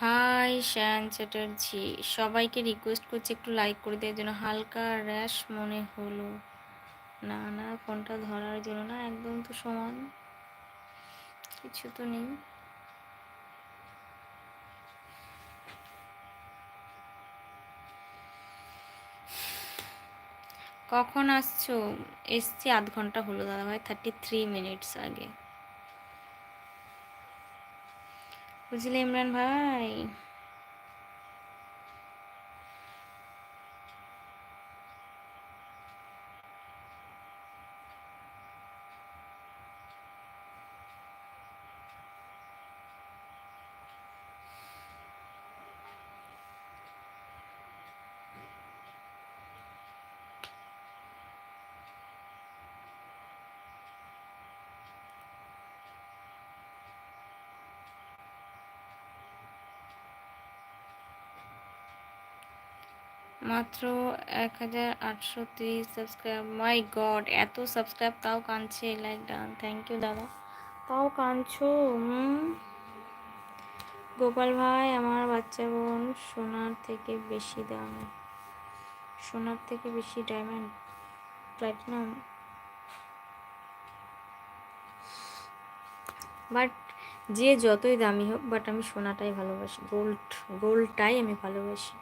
High শ্যান Chatterjee, সবাইকে request করছি একটু লাইক করে দেওয়ার জন্য। হালকা র্যাশ মনে হলো। না না, ফোনটা ধরার জন্য না, একদম তো সমান, কিছু তো নেই। কখন আসছো? এসছি আধ ঘন্টা হলো দাদা ভাই, 33 মিনিটস আগে। বুঝলে ইমরান ভাই? মাত্র 1830 সাবস্ক্রাইব। মাই গড, এত সাবস্ক্রাইব তাও কাঁদছে। লাইক ডান, থ্যাংক ইউ দাদা। তাও কাঁদছো? গোপাল ভাই, আমার বাচ্চা বোন সোনার থেকে বেশি দাম, সোনার থেকে বেশি ডায়মন্ড প্ল্যাটিনাম। বাট যে যতই দামি হোক, বাট আমি সোনাটাই ভালোবাসি, গোল্ডটাই আমি ভালোবাসি।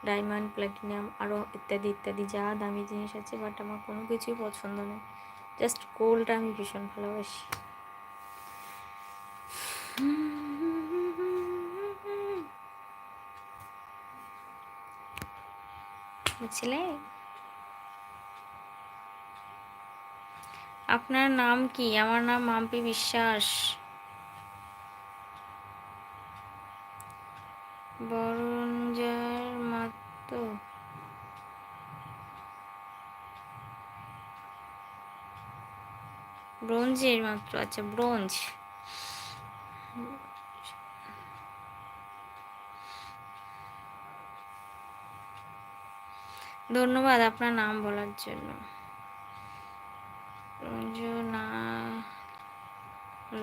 ডায়মন্ড, প্ল্যাটিনাম, আরও ইত্যাদি ইত্যাদি যা দামি জিনিস আছে, বাট আমার কোনো কিছুই পছন্দ নয়। জাস্ট গোল্ডটা আমি ভীষণ ভালোবাসি। বুঝলে? আপনার নাম কি? আমার নাম মাম্পি বিশ্বাস। বরঞ্জার মাত্র ব্রোঞ্জের মাত্র, আচ্ছা ব্রোঞ্জ। ধন্যবাদ আপনার নাম বলার জন্য। ব্রোঞ্জ না,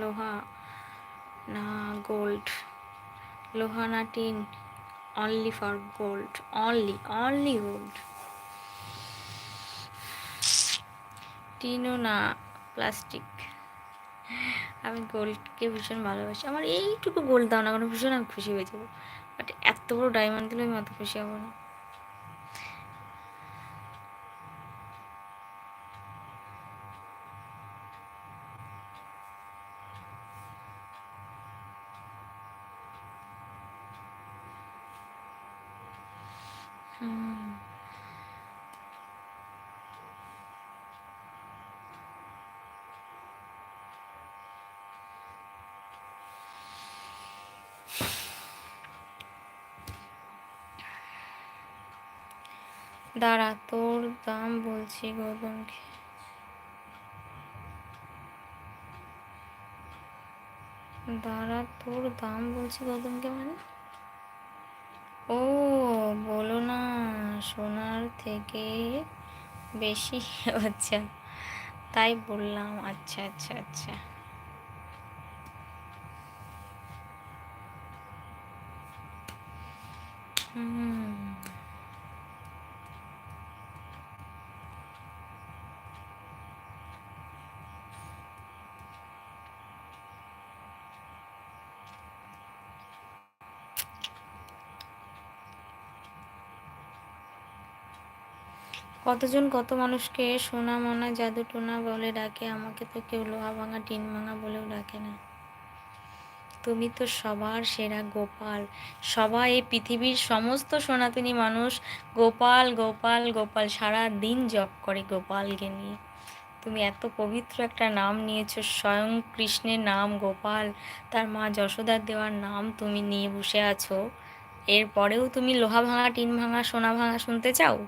লোহা না, গোল্ড। লোহা না tin? Only for gold, only gold. টিনও না, প্লাস্টিক। আমি গোল্ডকে ভীষণ ভালোবাসি। আমার এইটুকু গোল্ড দাও না, কোনো ভীষণ আমি খুশি হয়ে যাবো। বাট এত বড় ডায়মন্ড দিলে আমি অত খুশি হবো না। দাঁড়া, তোর দাম বলছি গৌতমকে। দাঁড়া, তোর দাম বলছি গৌতমকে মানে? ও, বলো না সোনার থেকে বেশি। আচ্ছা, তাই বললাম। আচ্ছা আচ্ছা আচ্ছা। কতজন কত মানুষকে সোনা মোনা জাদু টোনা বলে ডাকে, আমাকে তো কেউ লোহা ভাঙা টিন ভাঙা বলেও ডাকে না। তুমি তো সবার সেরা গোপাল। সবাই, এই পৃথিবীর সমস্ত সনাতনী মানুষ গোপাল গোপাল গোপাল সারা দিন জপ করে গোপালকে নিয়ে। তুমি এত পবিত্র একটা নাম নিয়েছো, স্বয়ং কৃষ্ণের নাম গোপাল, তার মা যশোদার দেওয়ার নাম তুমি নিয়ে বসে আছো। এরপরেও তুমি লোহা ভাঙা টিন ভাঙা সোনা ভাঙা শুনতে চাও?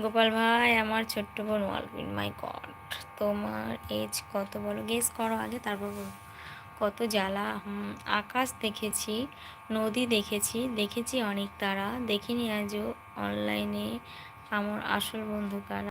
গোপাল ভাই, আমার ছোট্ট বোন ওয়ালপিন। মাই গড, তোমার এজ কত বলো? গেস করো আগে, তারপর বলো। কত জ্বালা। আকাশ দেখেছি, নদী দেখেছি, দেখেছি অনেক তারা, দেখিনি আজও অনলাইনে আমার আসল বন্ধু কারা।